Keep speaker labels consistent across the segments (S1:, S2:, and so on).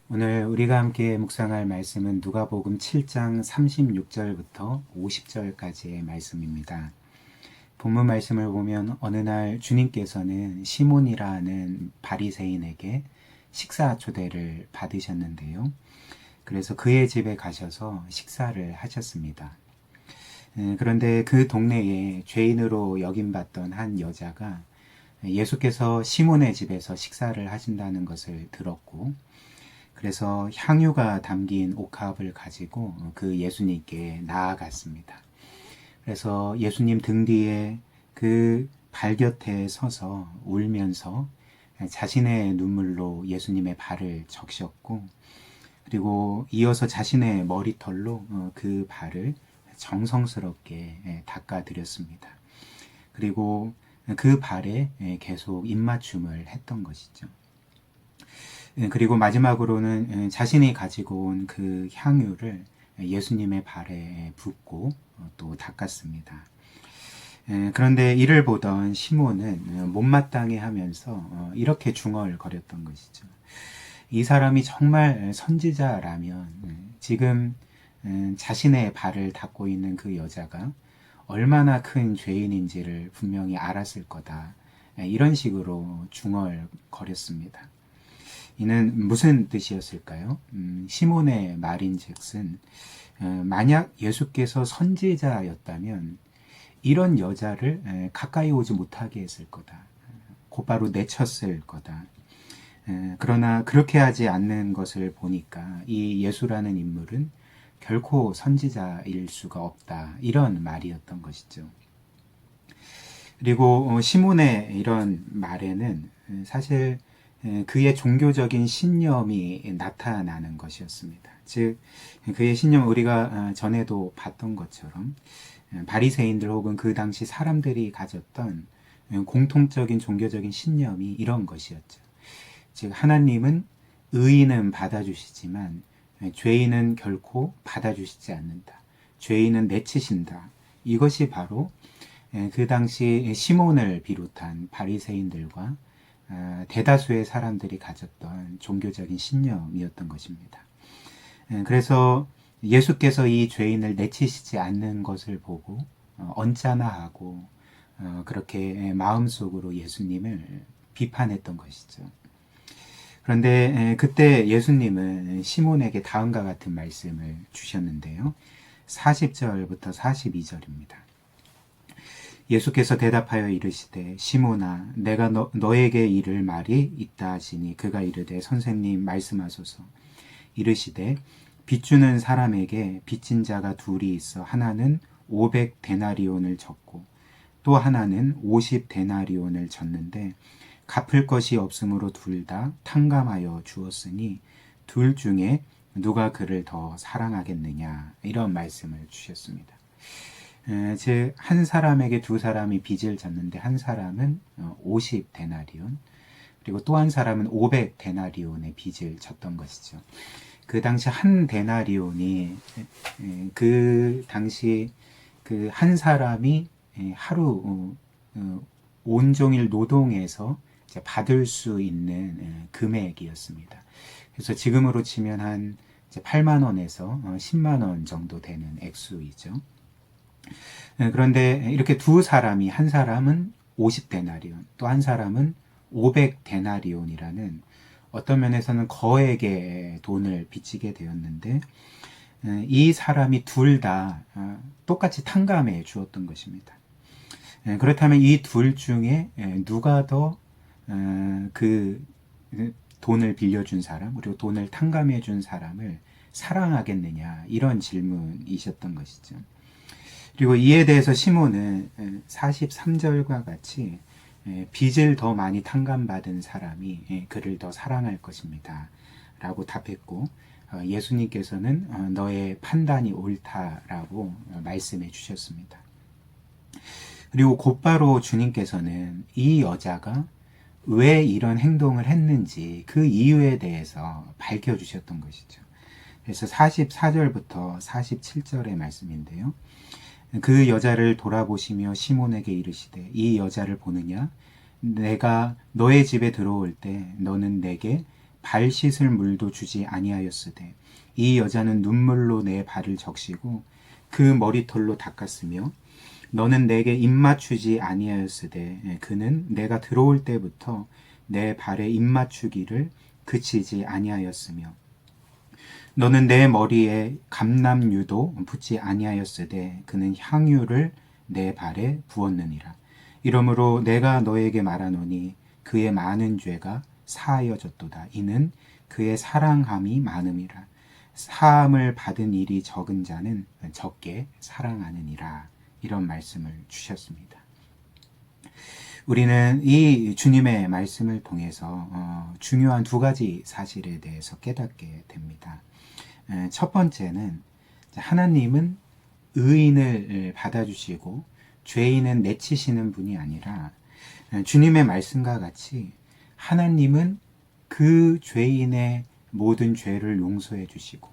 S1: 오늘 우리가 함께 묵상할 말씀은 누가복음 7장 36절부터 50절까지의 말씀입니다. 본문 말씀을 보면 어느 날 주님께서는 시몬이라는 바리새인에게 식사 초대를 받으셨는데요. 그래서 그의 집에 가셔서 식사를 하셨습니다. 그런데 그 동네에 죄인으로 여김받던 한 여자가 예수께서 시몬의 집에서 식사를 하신다는 것을 들었고, 그래서 향유가 담긴 옥합을 가지고 그 예수님께 나아갔습니다. 그래서 예수님 등 뒤에 그 발 곁에 서서 울면서 자신의 눈물로 예수님의 발을 적셨고, 그리고 이어서 자신의 머리털로 그 발을 정성스럽게 닦아드렸습니다. 그리고 그 발에 계속 입맞춤을 했던 것이죠. 그리고 마지막으로는 자신이 가지고 온 그 향유를 예수님의 발에 붓고 또 닦았습니다. 그런데 이를 보던 시몬은 못마땅해 하면서 이렇게 중얼거렸던 것이죠. 이 사람이 정말 선지자라면 지금 자신의 발을 닦고 있는 그 여자가 얼마나 큰 죄인인지를 분명히 알았을 거다. 이런 식으로 중얼거렸습니다. 이는 무슨 뜻이었을까요? 시몬의 말인즉슨 만약 예수께서 선지자였다면 이런 여자를 가까이 오지 못하게 했을 거다. 곧바로 내쳤을 거다. 그러나 그렇게 하지 않는 것을 보니까 이 예수라는 인물은 결코 선지자일 수가 없다. 이런 말이었던 것이죠. 그리고 시몬의 이런 말에는 사실 그의 종교적인 신념이 나타나는 것이었습니다. 즉 그의 신념, 우리가 전에도 봤던 것처럼 바리새인들 혹은 그 당시 사람들이 가졌던 공통적인 종교적인 신념이 이런 것이었죠. 즉 하나님은 의인은 받아주시지만 죄인은 결코 받아주시지 않는다. 죄인은 내치신다. 이것이 바로 그 당시 시몬을 비롯한 바리새인들과 대다수의 사람들이 가졌던 종교적인 신념이었던 것입니다. 그래서 예수께서 이 죄인을 내치시지 않는 것을 보고 언짢아 하고 그렇게 마음속으로 예수님을 비판했던 것이죠. 그런데 그때 예수님은 시몬에게 다음과 같은 말씀을 주셨는데요. 40절부터 42절입니다. 예수께서 대답하여 이르시되 시몬아 내가 너에게 이를 말이 있다 하시니 그가 이르되 선생님 말씀하소서. 이르시되 빚주는 사람에게 빚진 자가 둘이 있어 하나는 500데나리온을 졌고 또 하나는 50데나리온을 졌는데 갚을 것이 없으므로 둘 다 탕감하여 주었으니 둘 중에 누가 그를 더 사랑하겠느냐, 이런 말씀을 주셨습니다. 즉 한 사람에게 두 사람이 빚을 졌는데 한 사람은 50데나리온, 그리고 또 한 사람은 500데나리온의 빚을 졌던 것이죠. 그 당시 한 데나리온이 그 당시 그 한 사람이 하루 온종일 노동해서 받을 수 있는 금액이었습니다. 그래서 지금으로 치면 한 8만 원에서 10만 원 정도 되는 액수이죠. 그런데 이렇게 두 사람이, 한 사람은 50데나리온, 또 한 사람은 500데나리온이라는 어떤 면에서는 거액의 돈을 빚지게 되었는데, 이 사람이 둘 다 똑같이 탕감해 주었던 것입니다. 그렇다면 이 둘 중에 누가 더 그 돈을 빌려준 사람, 그리고 돈을 탕감해 준 사람을 사랑하겠느냐, 이런 질문이셨던 것이죠. 그리고 이에 대해서 시몬은 43절과 같이 빚을 더 많이 탕감받은 사람이 그를 더 사랑할 것입니다 라고 답했고, 예수님께서는 너의 판단이 옳다라고 말씀해 주셨습니다. 그리고 곧바로 주님께서는 이 여자가 왜 이런 행동을 했는지 그 이유에 대해서 밝혀주셨던 것이죠. 그래서 44절부터 47절의 말씀인데요. 그 여자를 돌아보시며 시몬에게 이르시되 이 여자를 보느냐? 내가 너의 집에 들어올 때 너는 내게 발 씻을 물도 주지 아니하였으되 이 여자는 눈물로 내 발을 적시고 그 머리털로 닦았으며 너는 내게 입맞추지 아니하였으되 그는 내가 들어올 때부터 내 발에 입맞추기를 그치지 아니하였으며 너는 내 머리에 감람유도 붓지 아니하였으되 그는 향유를 내 발에 부었느니라. 이러므로 내가 너에게 말하노니 그의 많은 죄가 사하여졌도다. 이는 그의 사랑함이 많음이라. 사함을 받은 일이 적은 자는 적게 사랑하느니라. 이런 말씀을 주셨습니다. 우리는 이 주님의 말씀을 통해서 중요한 두 가지 사실에 대해서 깨닫게 됩니다. 첫 번째는 하나님은 의인을 받아주시고 죄인은 내치시는 분이 아니라 주님의 말씀과 같이 하나님은 그 죄인의 모든 죄를 용서해 주시고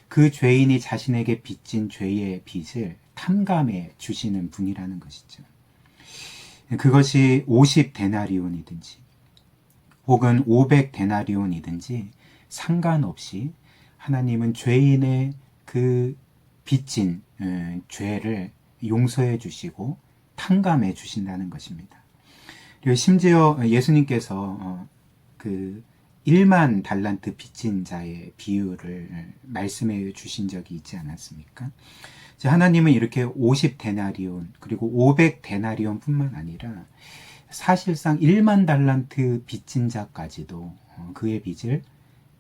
S1: 그 죄인이 자신에게 빚진 죄의 빚을 탕감해 주시는 분이라는 것이죠. 그것이 50데나리온이든지 혹은 500데나리온이든지 상관없이 하나님은 죄인의 그 빚진 죄를 용서해 주시고 탕감해 주신다는 것입니다. 그리고 심지어 예수님께서 그 1만 달란트 빚진 자의 비유를 말씀해 주신 적이 있지 않았습니까? 하나님은 이렇게 50데나리온 그리고 500데나리온 뿐만 아니라 사실상 1만 달란트 빚진 자까지도 그의 빚을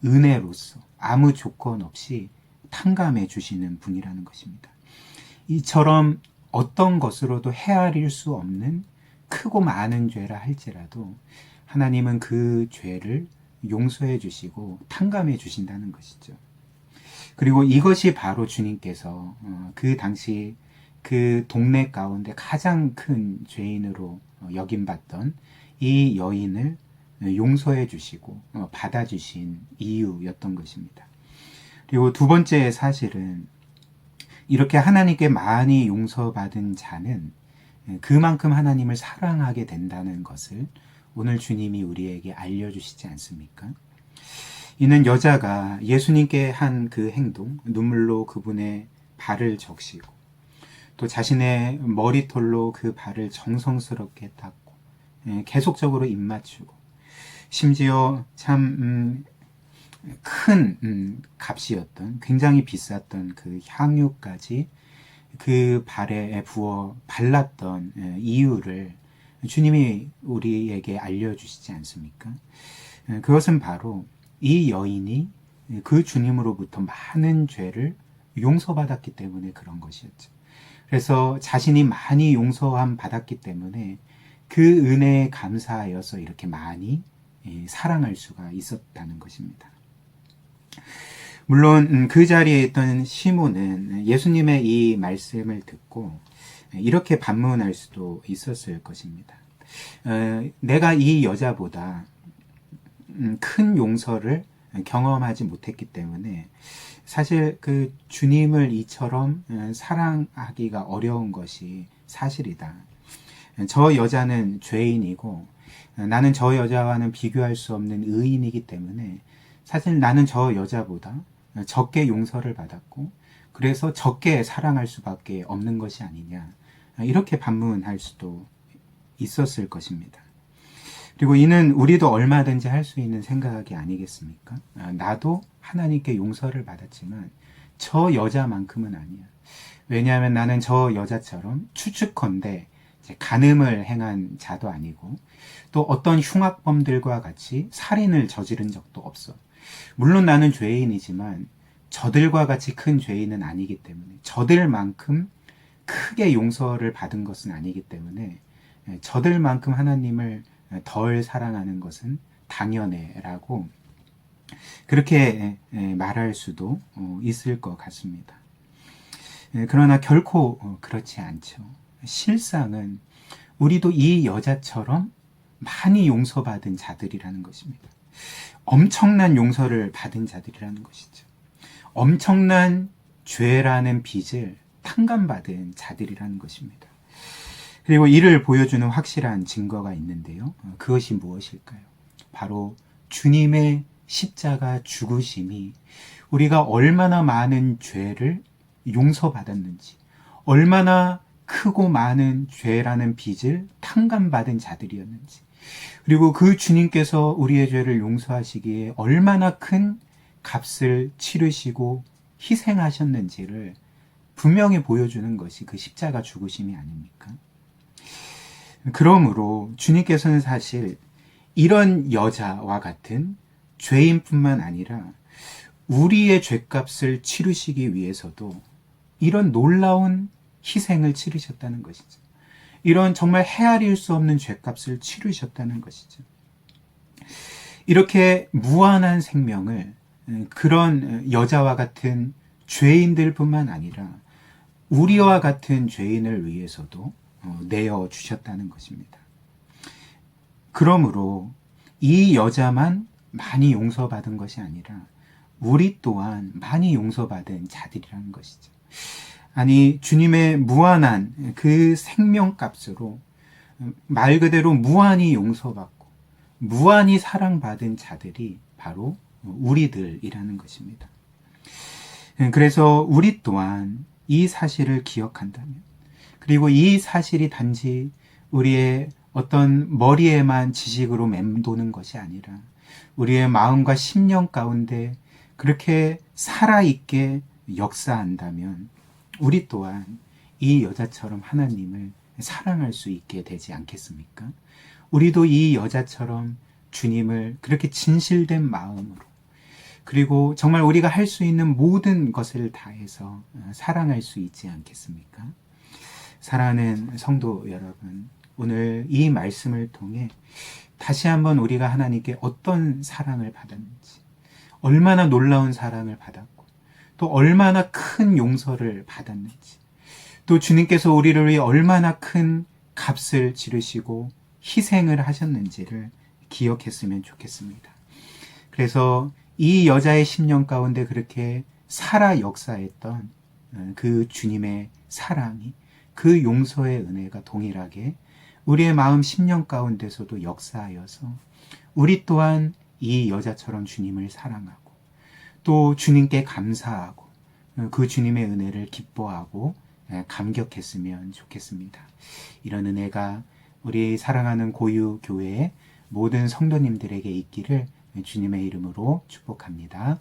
S1: 은혜로서 아무 조건 없이 탕감해 주시는 분이라는 것입니다. 이처럼 어떤 것으로도 헤아릴 수 없는 크고 많은 죄라 할지라도 하나님은 그 죄를 용서해 주시고 탕감해 주신다는 것이죠. 그리고 이것이 바로 주님께서 그 당시 그 동네 가운데 가장 큰 죄인으로 여김받던 이 여인을 용서해 주시고 받아주신 이유였던 것입니다. 그리고 두 번째 사실은 이렇게 하나님께 많이 용서받은 자는 그만큼 하나님을 사랑하게 된다는 것을 오늘 주님이 우리에게 알려주시지 않습니까? 이는 여자가 예수님께 한 그 행동, 눈물로 그분의 발을 적시고 또 자신의 머리털로 그 발을 정성스럽게 닦고 계속적으로 입맞추고 심지어 참 큰 값이었던 굉장히 비쌌던 그 향유까지 그 발에 부어 발랐던 이유를 주님이 우리에게 알려주시지 않습니까? 그것은 바로 이 여인이 그 주님으로부터 많은 죄를 용서받았기 때문에 그런 것이었죠. 그래서 자신이 많이 용서함 받았기 때문에 그 은혜에 감사하여서 이렇게 많이 사랑할 수가 있었다는 것입니다. 물론 그 자리에 있던 시몬은 예수님의 이 말씀을 듣고 이렇게 반문할 수도 있었을 것입니다. 내가 이 여자보다 큰 용서를 경험하지 못했기 때문에 사실 그 주님을 이처럼 사랑하기가 어려운 것이 사실이다. 저 여자는 죄인이고 나는 저 여자와는 비교할 수 없는 의인이기 때문에 사실 나는 저 여자보다 적게 용서를 받았고 그래서 적게 사랑할 수밖에 없는 것이 아니냐, 이렇게 반문할 수도 있었을 것입니다. 그리고 이는 우리도 얼마든지 할 수 있는 생각이 아니겠습니까? 나도 하나님께 용서를 받았지만 저 여자만큼은 아니야. 왜냐하면 나는 저 여자처럼 추측컨대 간음을 행한 자도 아니고 또 어떤 흉악범들과 같이 살인을 저지른 적도 없어. 물론 나는 죄인이지만 저들과 같이 큰 죄인은 아니기 때문에, 저들만큼 크게 용서를 받은 것은 아니기 때문에 저들만큼 하나님을 덜 사랑하는 것은 당연해라고 그렇게 말할 수도 있을 것 같습니다. 그러나 결코 그렇지 않죠. 실상은 우리도 이 여자처럼 많이 용서받은 자들이라는 것입니다. 엄청난 용서를 받은 자들이라는 것이죠. 엄청난 죄라는 빚을 탕감받은 자들이라는 것입니다. 그리고 이를 보여주는 확실한 증거가 있는데요. 그것이 무엇일까요? 바로 주님의 십자가 죽으심이 우리가 얼마나 많은 죄를 용서받았는지, 얼마나 크고 많은 죄라는 빚을 탕감받은 자들이었는지, 그리고 그 주님께서 우리의 죄를 용서하시기에 얼마나 큰 값을 치르시고 희생하셨는지를 분명히 보여주는 것이 그 십자가 죽으심이 아닙니까? 그러므로 주님께서는 사실 이런 여자와 같은 죄인뿐만 아니라 우리의 죄값을 치르시기 위해서도 이런 놀라운 희생을 치르셨다는 것이죠. 이런 정말 헤아릴 수 없는 죄값을 치르셨다는 것이죠. 이렇게 무한한 생명을 그런 여자와 같은 죄인들뿐만 아니라 우리와 같은 죄인을 위해서도 내어 주셨다는 것입니다. 그러므로 이 여자만 많이 용서받은 것이 아니라 우리 또한 많이 용서받은 자들이라는 것이죠. 아니, 주님의 무한한 그 생명값으로 말 그대로 무한히 용서받고 무한히 사랑받은 자들이 바로 우리들이라는 것입니다. 그래서 우리 또한 이 사실을 기억한다면, 그리고 이 사실이 단지 우리의 어떤 머리에만 지식으로 맴도는 것이 아니라 우리의 마음과 심령 가운데 그렇게 살아있게 역사한다면 우리 또한 이 여자처럼 하나님을 사랑할 수 있게 되지 않겠습니까? 우리도 이 여자처럼 주님을 그렇게 진실된 마음으로, 그리고 정말 우리가 할 수 있는 모든 것을 다해서 사랑할 수 있지 않겠습니까? 사랑하는 성도 여러분, 오늘 이 말씀을 통해 다시 한번 우리가 하나님께 어떤 사랑을 받았는지, 얼마나 놀라운 사랑을 받았고, 또 얼마나 큰 용서를 받았는지, 또 주님께서 우리를 위해 얼마나 큰 값을 지르시고 희생을 하셨는지를 기억했으면 좋겠습니다. 그래서 이 여자의 심령 가운데 그렇게 살아 역사했던 그 주님의 사랑이, 그 용서의 은혜가 동일하게 우리의 마음 심령 가운데서도 역사하여서 우리 또한 이 여자처럼 주님을 사랑하고 또 주님께 감사하고 그 주님의 은혜를 기뻐하고 감격했으면 좋겠습니다. 이런 은혜가 우리 사랑하는 고유 교회의 모든 성도님들에게 있기를 주님의 이름으로 축복합니다.